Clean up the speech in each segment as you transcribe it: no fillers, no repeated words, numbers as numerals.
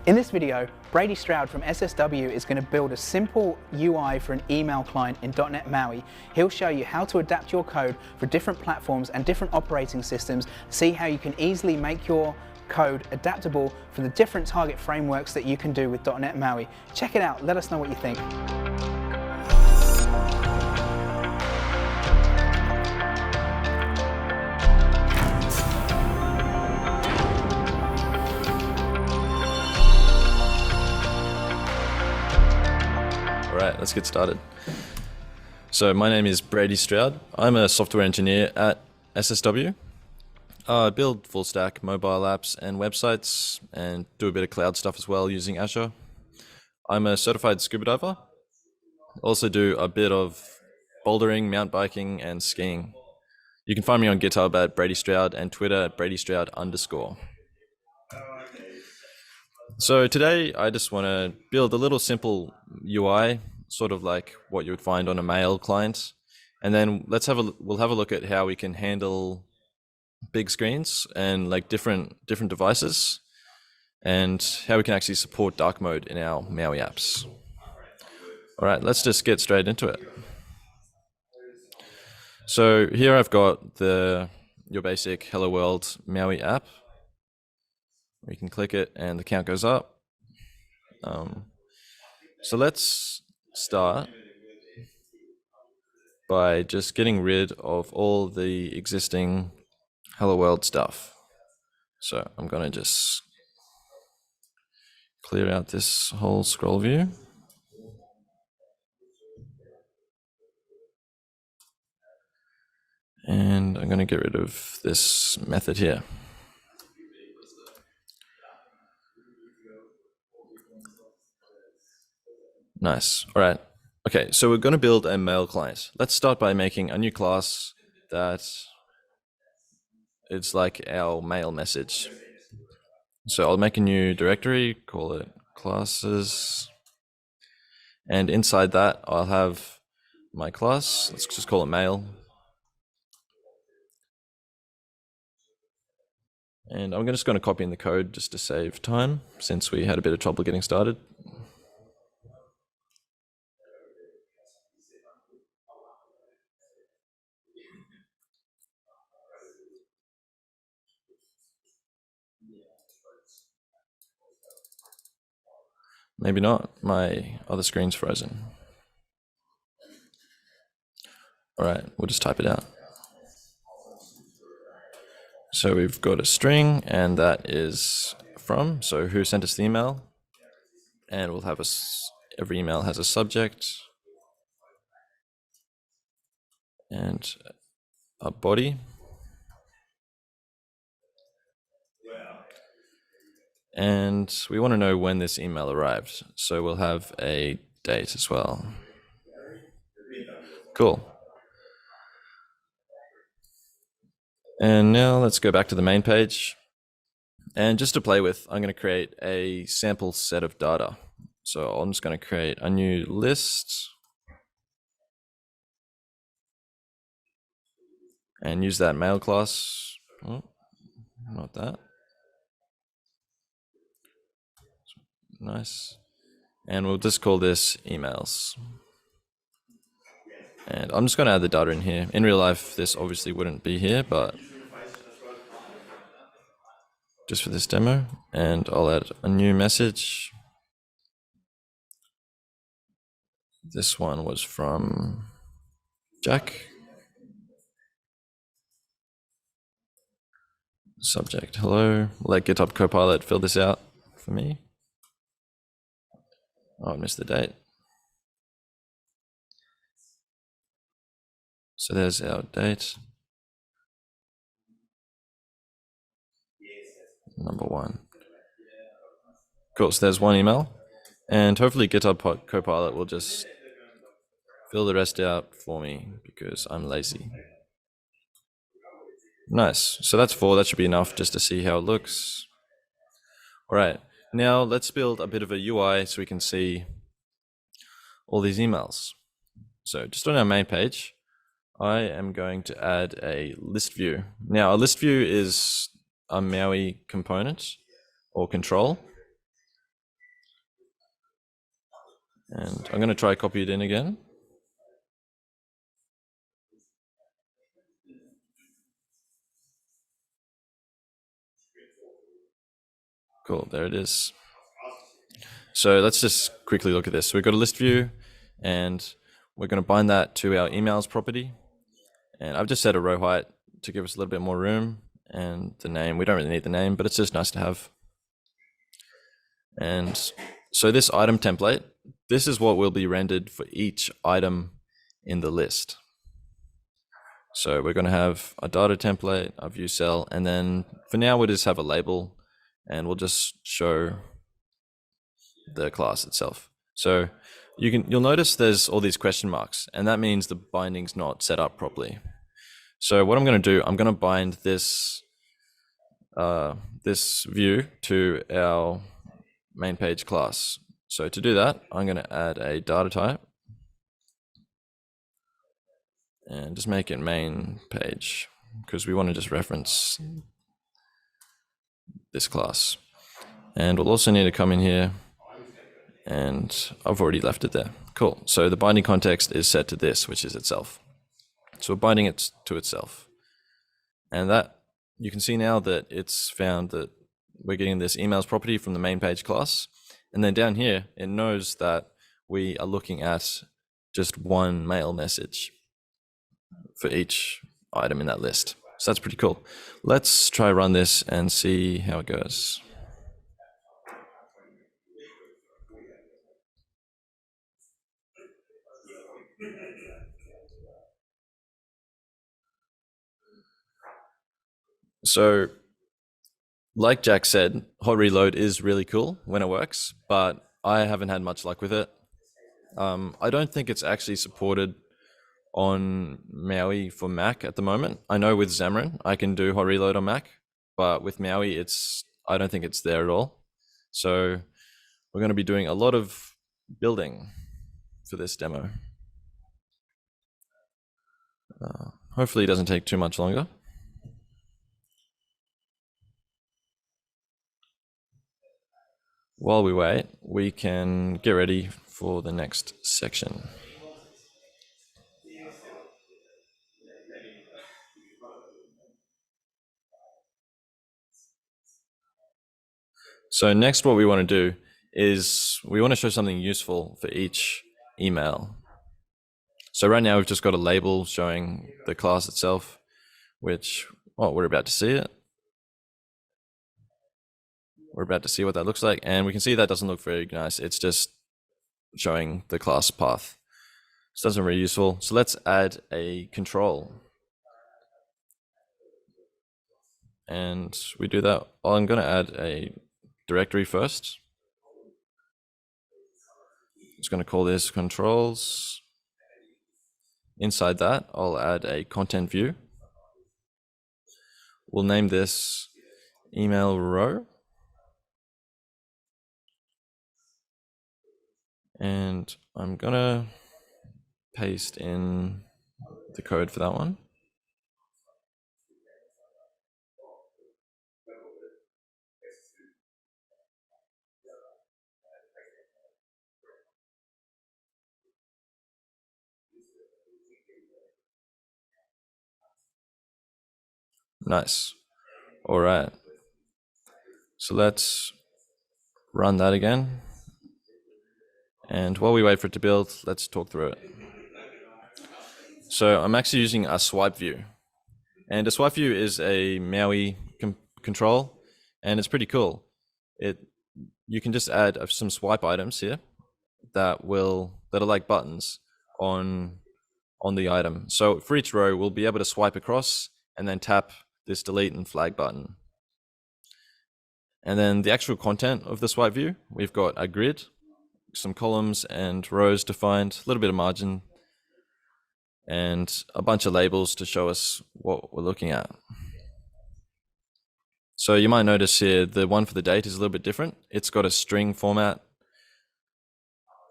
In this video, Brady Stroud from SSW is going to build a simple UI for an email client in .NET MAUI. He'll show you how to adapt your code for different platforms and different operating systems, see how you can easily make your code adaptable for the different target frameworks that you can do with .NET MAUI. Check it out, let us know what you think. Alright, let's get started. So my name is Brady Stroud. I'm a software engineer at SSW. I build full stack mobile apps and websites and do a bit of cloud stuff as well using Azure. I'm a certified scuba diver. Also do a bit of bouldering, mountain biking and skiing. You can find me on GitHub at Brady Stroud and Twitter at Brady Stroud _. So today I just want to build a little simple UI, sort of like what you would find on a mail client, and then we'll have a look at how we can handle big screens and like different devices, and how we can actually support dark mode in our MAUI apps. All right, let's just get straight into it. So here I've got your basic Hello World MAUI app. We can click it and the count goes up. So let's start by just getting rid of all the existing Hello World stuff. So I'm going to just clear out this whole scroll view. And I'm going to get rid of this method here. Nice. All right. Okay, so we're going to build a mail client. Let's start by making a new class that it's like our mail message. So I'll make a new directory, call it classes. And inside that, I'll have my class. Let's just call it mail. And I'm just going to copy in the code just to save time, since we had a bit of trouble getting started. Maybe not, my other screen's frozen. All right, we'll just type it out. So we've got a string, and that is from, so who sent us the email, and we'll have every email has a subject and a body. And we want to know when this email arrived, so we'll have a date as well. Cool. And now let's go back to the main page. And just to play with, I'm going to create a sample set of data. So I'm just going to create a new list and use that mail class. Oh, not that. Nice. And we'll just call this emails. And I'm just going to add the data in here. In real life, this obviously wouldn't be here, but just for this demo. And I'll add a new message. This one was from Jack. Subject, hello. Let GitHub Copilot fill this out for me. Oh, I missed the date. So there's our date. Number 1. Cool, so there's one email. And hopefully GitHub Copilot will just fill the rest out for me because I'm lazy. Nice, so that's 4, that should be enough just to see how it looks. All right, now let's build a bit of a UI so we can see all these emails. So just on our main page, I am going to add a list view. Now a list view is a MAUI component or control. And I'm going to try copy it in again. Cool, there it is. So let's just quickly look at this. So we've got a list view, and we're going to bind that to our emails property. And I've just set a row height to give us a little bit more room, and the name, we don't really need the name, but it's just nice to have. And so this item template, this is what will be rendered for each item in the list. So we're going to have a data template, a view cell, and then for now we'll just have a label, and we'll just show the class itself. So you'll notice there's all these question marks, and that means the binding's not set up properly. So what I'm going to do, I'm going to bind this this view to our main page class. So to do that, I'm going to add a data type and just make it main page, because we want to just reference this class. And we'll also need to come in here, and I've already left it there. Cool. So the binding context is set to this, which is itself. So we're binding it to itself. And that, you can see now that it's found that we're getting this emails property from the main page class. And then down here, it knows that we are looking at just one mail message for each item in that list. So that's pretty cool. Let's try run this and see how it goes. So, like Jack said, hot reload is really cool when it works, but I haven't had much luck with it. I don't think it's actually supported on MAUI for Mac at the moment. I know with Xamarin I can do hot reload on Mac, but with MAUI I don't think it's there at all. So we're going to be doing a lot of building for this demo. Hopefully it doesn't take too much longer. While we wait, we can get ready for the next section. So next, what we want to do is we want to show something useful for each email. So right now we've just got a label showing the class itself, which, we're about to see it. We're about to see what that looks like, and we can see that doesn't look very nice. It's just showing the class path. So that's not very useful. So let's add a control. And we do that. I'm going to add a directory first. Just going to call this controls. Inside that, I'll add a content view. We'll name this email row. And I'm going to paste in the code for that one. Nice. All right. So let's run that again. And while we wait for it to build, let's talk through it. So I'm actually using a swipe view. And a swipe view is a MAUI control, and it's pretty cool. You can just add some swipe items here that are like buttons on the item. So for each row, we'll be able to swipe across and then tap this delete and flag button. And then the actual content of the swipe view, we've got a grid, some columns and rows defined, a little bit of margin, and a bunch of labels to show us what we're looking at. So you might notice here, the one for the date is a little bit different. It's got a string format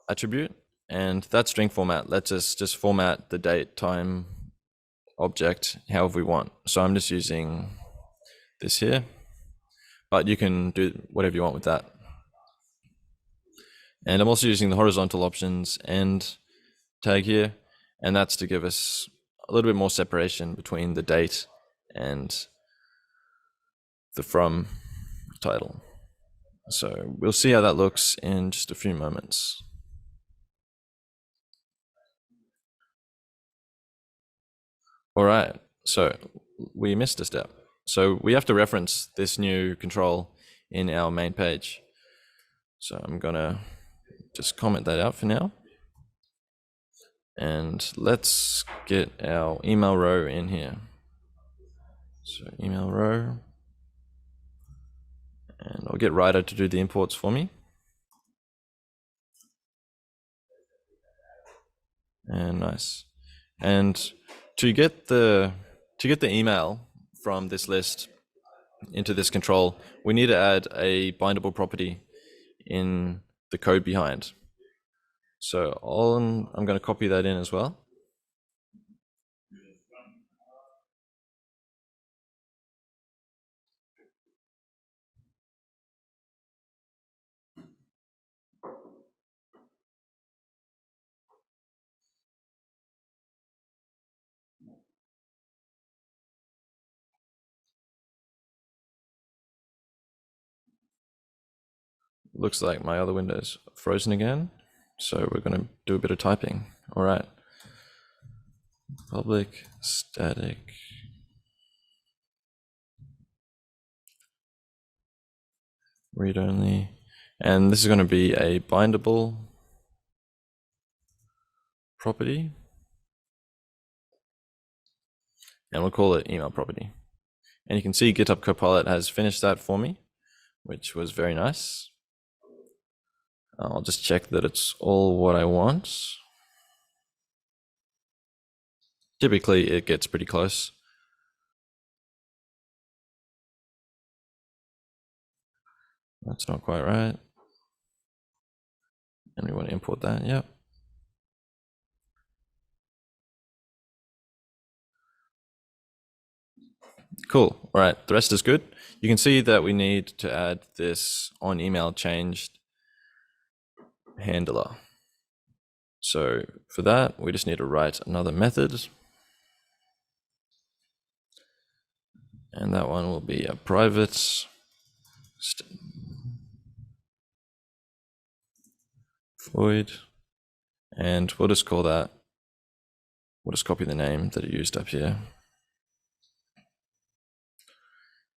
attribute, and that string format lets us just format the date, time object however we want. So I'm just using this here, but you can do whatever you want with that. And I'm also using the horizontal options end tag here, and that's to give us a little bit more separation between the date and the from title. So we'll see how that looks in just a few moments. All right, so we missed a step. So we have to reference this new control in our main page. So I'm gonna just comment that out for now. And let's get our email row in here. So email row, and I'll get Ryder to do the imports for me. And nice. And to get the email from this list into this control, we need to add a bindable property in the code behind. So I'm going to copy that in as well. Looks like my other window's frozen again. So we're going to do a bit of typing. All right. Public static read only. And this is going to be a bindable property. And we'll call it email property. And you can see GitHub Copilot has finished that for me, which was very nice. I'll just check that it's all what I want. Typically, it gets pretty close. That's not quite right. And we want to import that, yep. Cool, all right, the rest is good. You can see that we need to add this on email changed handler. So for that, we just need to write another method. And that one will be a private void. And we'll just call that, we'll just copy the name that it used up here.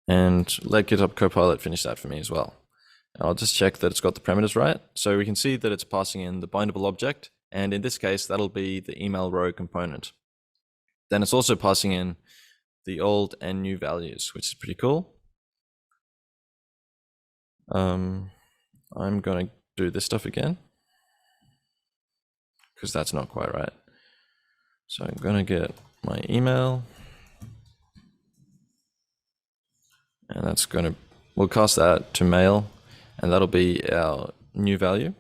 And let GitHub Copilot finish that for me as well. I'll just check that it's got the parameters right. So we can see that it's passing in the bindable object. And in this case, that'll be the email row component. Then it's also passing in the old and new values, which is pretty cool. I'm going to do this stuff again, because that's not quite right. So I'm going to get my email. And that's going to, we'll cast that to mail, and that'll be our new value.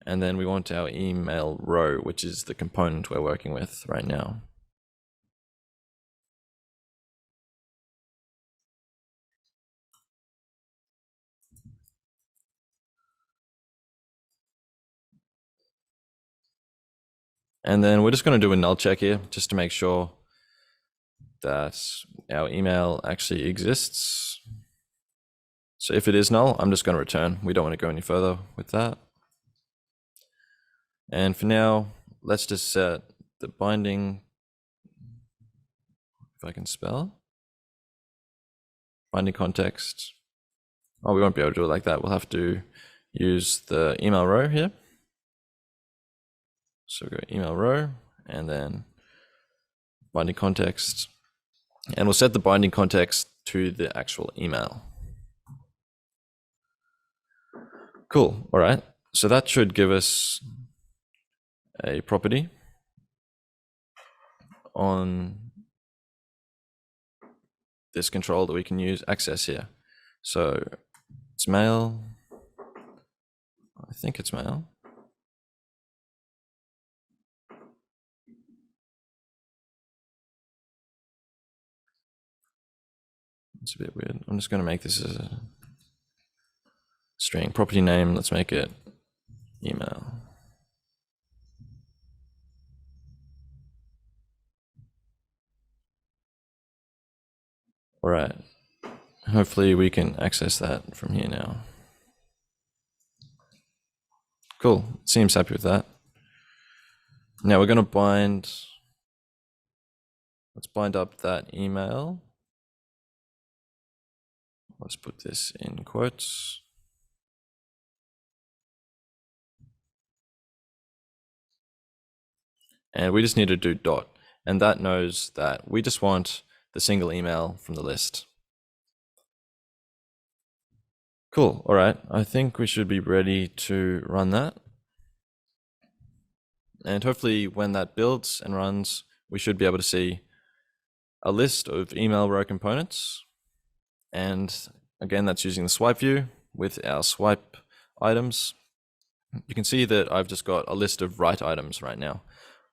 And then we want our email row, which is the component we're working with right now. And then we're just going to do a null check here, just to make sure that our email actually exists. So if it is null, I'm just going to return. We don't want to go any further with that. And for now, let's just set the binding, if I can spell, binding context. Oh, we won't be able to do it like that. We'll have to use the email row here. So go email row and then binding context. And we'll set the binding context to the actual email. Cool, all right. So that should give us a property on this control that we can use access here. So it's mail. I think it's mail. It's a bit weird. I'm just going to make this as a string. Property name, let's make it email. All right. Hopefully we can access that from here now. Cool, seems happy with that. Now we're going to bind, let's bind up that email. Let's put this in quotes. And we just need to do dot, and that knows that we just want the single email from the list. Cool, all right, I think we should be ready to run that. And hopefully when that builds and runs, we should be able to see a list of email row components. And again, that's using the swipe view with our swipe items. You can see that I've just got a list of write items right now,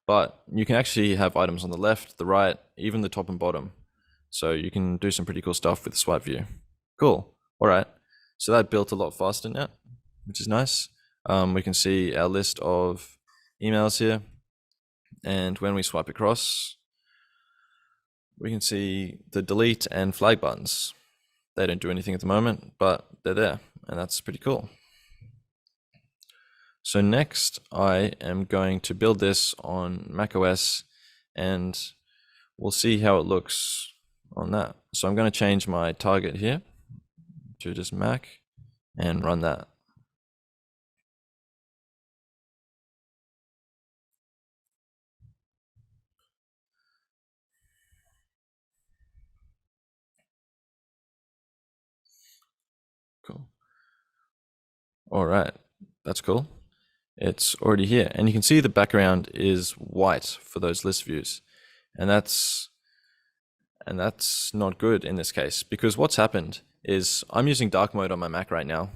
but you can actually have items on the left, the right, even the top and bottom. So you can do some pretty cool stuff with the swipe view. Cool, all right. So that built a lot faster now, which is nice. We can see our list of emails here. And when we swipe across, we can see the delete and flag buttons. They don't do anything at the moment, but they're there, and that's pretty cool. So next, I am going to build this on macOS, and we'll see how it looks on that. So I'm going to change my target here to just Mac and run that. Cool. All right, that's cool. It's already here, and you can see the background is white for those list views, and that's not good in this case, because what's happened is I'm using dark mode on my Mac right now,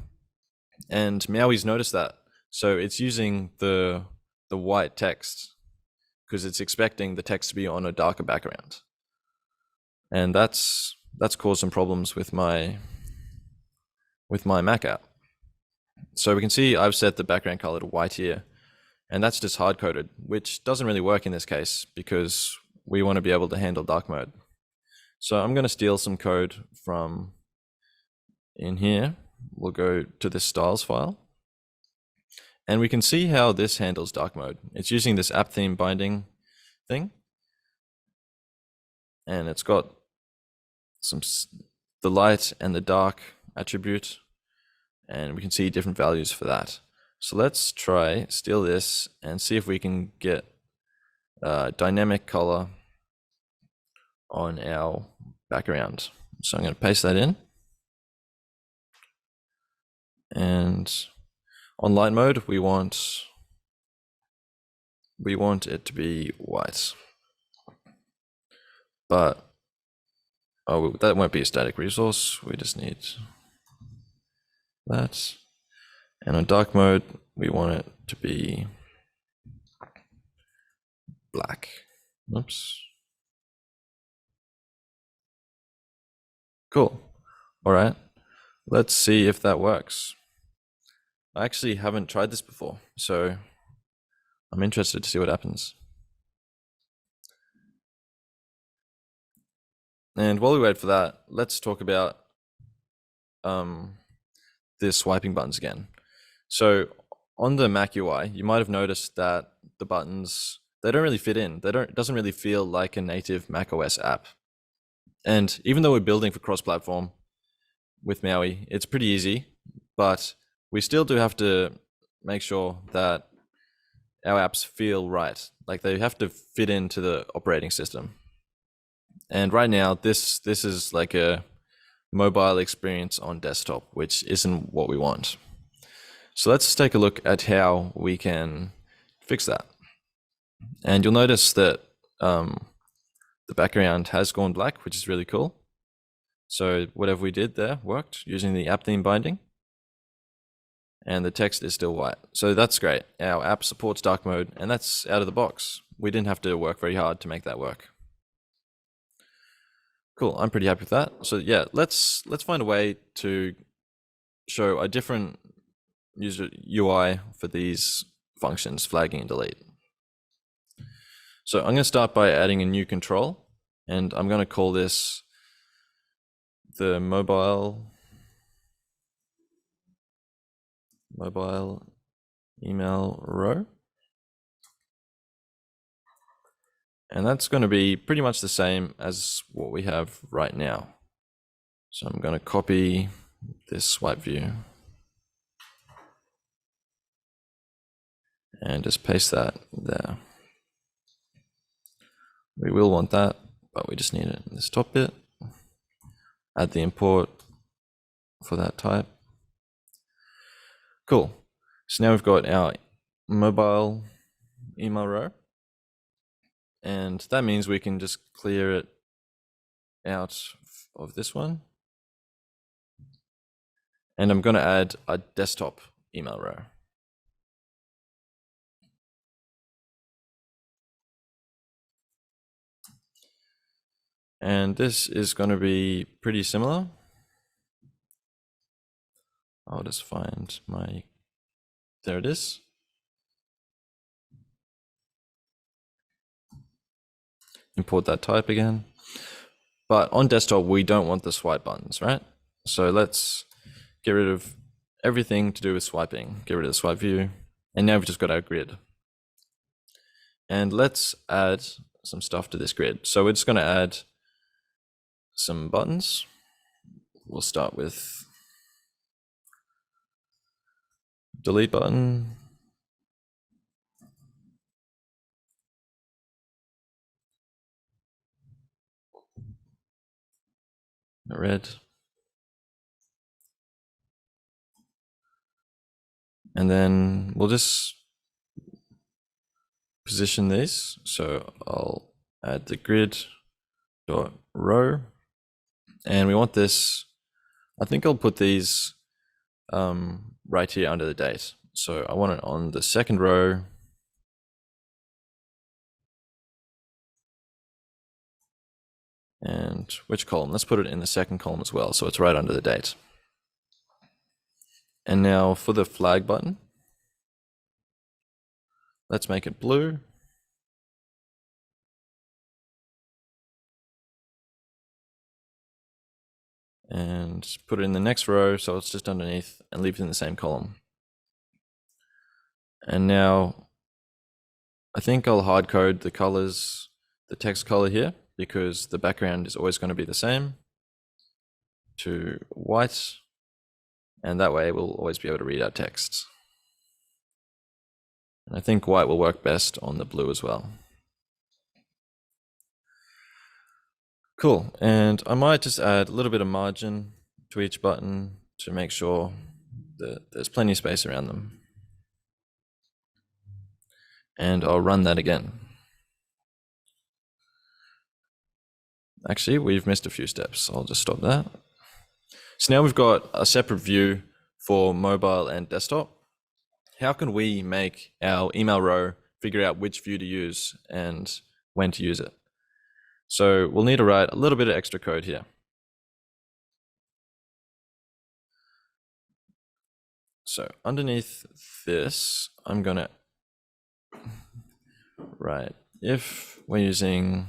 and MAUI's noticed that, so it's using the white text because it's expecting the text to be on a darker background, and that's caused some problems with my Mac app. So we can see I've set the background color to white here, and that's just hard coded, which doesn't really work in this case because we want to be able to handle dark mode. So I'm going to steal some code from in here. We'll go to this styles file, and we can see how this handles dark mode. It's using this app theme binding thing, and it's got the light and the dark attribute, and we can see different values for that. So let's try steal this and see if we can get dynamic color on our background. So I'm going to paste that in, and on light mode we want it to be white, but that won't be a static resource. We just need that. And on dark mode, we want it to be black. Oops. Cool. All right. Let's see if that works. I actually haven't tried this before, so I'm interested to see what happens. And while we wait for that, let's talk about the swiping buttons again. So on the Mac UI, you might have noticed that the buttons, they don't really fit in. It doesn't really feel like a native macOS app. And even though we're building for cross-platform with MAUI, it's pretty easy, but we still do have to make sure that our apps feel right. Like they have to fit into the operating system. And right now, this is like a mobile experience on desktop, which isn't what we want. So let's take a look at how we can fix that. And you'll notice that the background has gone black, which is really cool. So whatever we did there worked using the app theme binding. And the text is still white. So that's great. Our app supports dark mode, and that's out of the box. We didn't have to work very hard to make that work. Cool, I'm pretty happy with that. So yeah, let's find a way to show a different user UI for these functions, flagging and delete. So I'm going to start by adding a new control, and I'm going to call this the mobile email row. And that's going to be pretty much the same as what we have right now. So I'm going to copy this swipe view and just paste that there. We will want that, but we just need it in this top bit. Add the import for that type. Cool. So now we've got our mobile email row. And that means we can just clear it out of this one. And I'm going to add a desktop email row. And this is going to be pretty similar. I'll just find there it is. Import that type again. But on desktop, we don't want the swipe buttons, right? So let's get rid of everything to do with swiping. Get rid of the swipe view. And now we've just got our grid. And let's add some stuff to this grid. So we're just going to add some buttons. We'll start with delete button. Red. And then we'll just position these. So I'll add the grid dot row, and we want this. I think I'll put these right here under the date. So I want it on the second row. And which column? Let's put it in the second column as well, so it's right under the date. And now for the flag button, let's make it blue. And put it in the next row, so it's just underneath, and leave it in the same column. And now I think I'll hard code the colors, the text color here, because the background is always going to be the same, to white, and that way we'll always be able to read our text. And I think white will work best on the blue as well. Cool, and I might just add a little bit of margin to each button to make sure that there's plenty of space around them. And I'll run that again. Actually, we've missed a few steps. I'll just stop that. So now we've got a separate view for mobile and desktop. How can we make our email row figure out which view to use and when to use it? So we'll need to write a little bit of extra code here. So underneath this, I'm going to write if we're using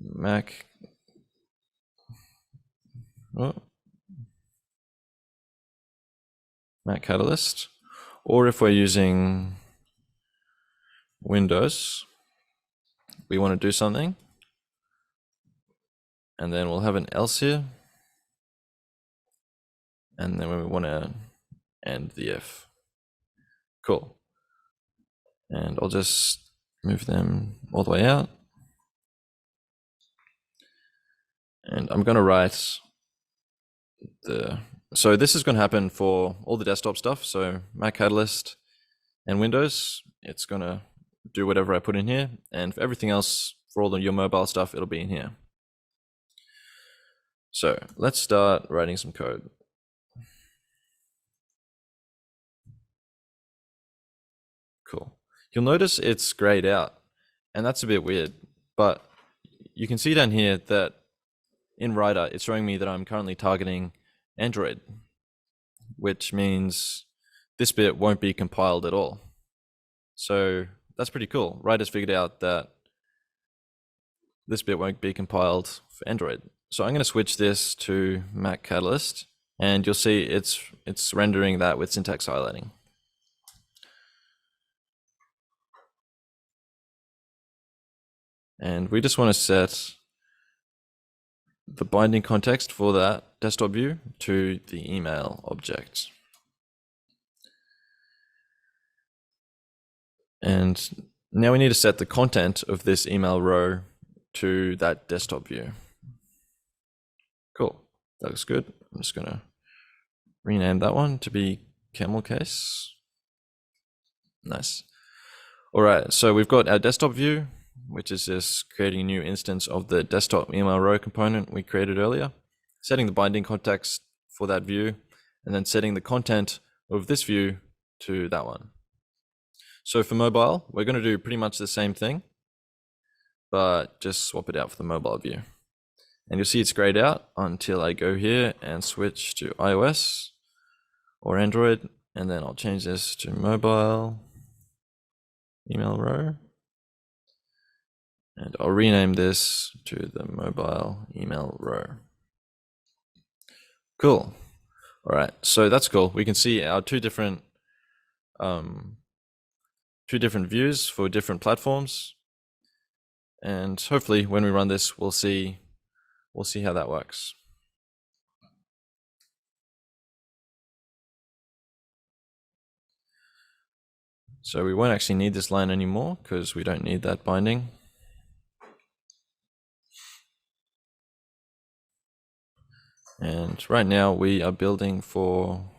Mac Catalyst, or if we're using Windows, we want to do something, and then we'll have an else here, and then we want to end the if. Cool. And I'll just move them all the way out. And I'm going to write so this is going to happen for all the desktop stuff. So Mac Catalyst and Windows, it's going to do whatever I put in here. And for everything else, for all of your mobile stuff, it'll be in here. So let's start writing some code. Cool. You'll notice it's grayed out, and that's a bit weird, but you can see down here that in Writer, it's showing me that I'm currently targeting Android. which means this bit won't be compiled at all. So that's pretty cool. Writers figured out that this bit won't be compiled for Android. So I'm going to switch this to Mac Catalyst, and you'll see it's rendering that with syntax highlighting. And we just want to set the binding context for that desktop view to the email object. And now we need to set the content of this email row to that desktop view. Cool, that looks good. I'm just gonna rename that one to be camel case. Nice. All right, so we've got our desktop view, which is just creating a new instance of the desktop email row component we created earlier, setting the binding context for that view, and then setting the content of this view to that one. So for mobile, we're going to do pretty much the same thing, but just swap it out for the mobile view. And you'll see it's grayed out until I go here and switch to iOS or Android, and then I'll change this to mobile email row. And I'll rename this to the mobile email row. Cool. All right, so that's cool. We can see our two different views for different platforms. And hopefully when we run this, we'll see how that works. So we won't actually need this line anymore because we don't need that binding. And right now we are building for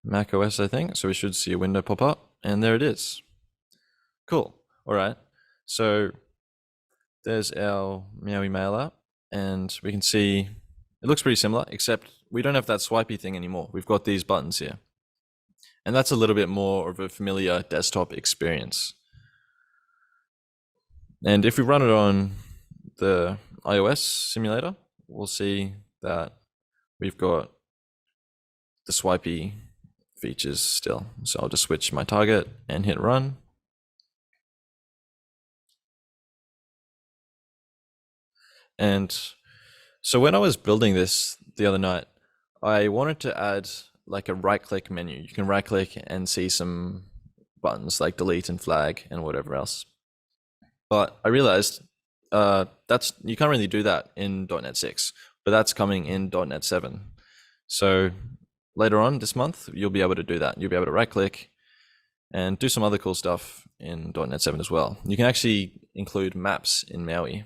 Mac OS, I think. So we should see a window pop up, and there it is. Cool. All right. So there's our MAUI mail app, and we can see it looks pretty similar, except we don't have that swipey thing anymore. We've got these buttons here. And that's a little bit more of a familiar desktop experience. And if we run it on the iOS simulator, we'll see that we've got the swipey features still. So I'll just switch my target and hit run. And so when I was building this the other night, I wanted to add like a right-click menu. You can right-click and see some buttons like delete and flag and whatever else. But I realized you can't really do that in .NET 6, but that's coming in .NET 7. So later on this month, you'll be able to do that. You'll be able to right-click and do some other cool stuff in .NET 7 as well. You can actually include maps in MAUI.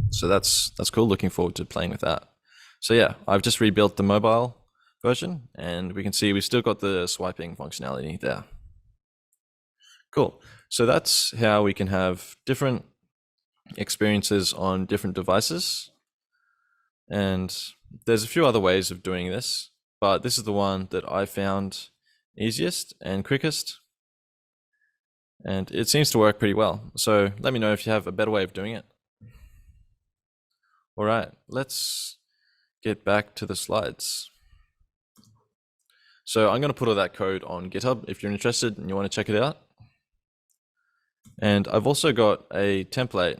So that's cool. Looking forward to playing with that. So yeah, I've just rebuilt the mobile version, and we can see we've still got the swiping functionality there. Cool. So that's how we can have different experiences on different devices. And there's a few other ways of doing this, but this is the one that I found easiest and quickest. And it seems to work pretty well. So let me know if you have a better way of doing it. All right, let's get back to the slides. So I'm going to put all that code on GitHub if you're interested and you want to check it out. And I've also got a template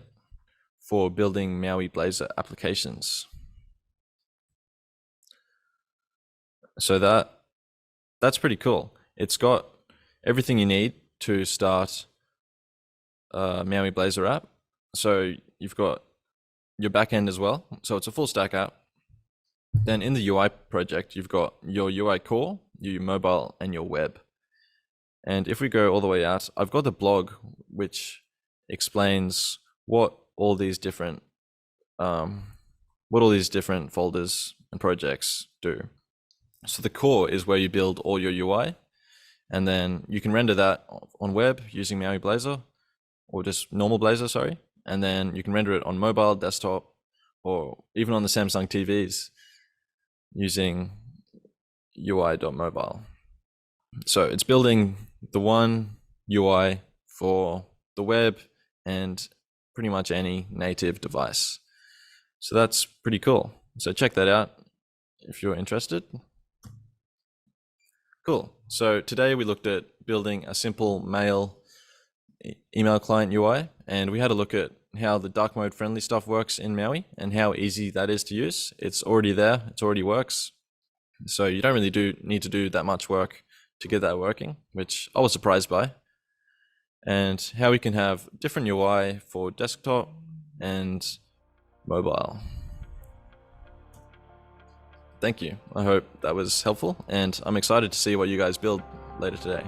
for building MAUI Blazor applications. So that's pretty cool. It's got everything you need to start a MAUI Blazor app. So you've got your backend as well. So it's a full stack app. Then in the UI project, you've got your UI core, your mobile, and your web. And if we go all the way out, I've got the blog which explains what all these different folders and projects do. So the core is where you build all your UI, and then you can render that on web using MAUI Blazor, or just normal Blazor, sorry. And then you can render it on mobile, desktop, or even on the Samsung TVs using UI.mobile. So it's building the one UI for the web and pretty much any native device. So that's pretty cool. So check that out if you're interested. Cool. So today we looked at building a simple mail email client UI, and we had a look at how the dark mode friendly stuff works in MAUI and how easy that is to use. It's already there, it already works. So you don't really need to do that much work to get that working, which I was surprised by. And how we can have different UI for desktop and mobile. Thank you. I hope that was helpful, and I'm excited to see what you guys build later today.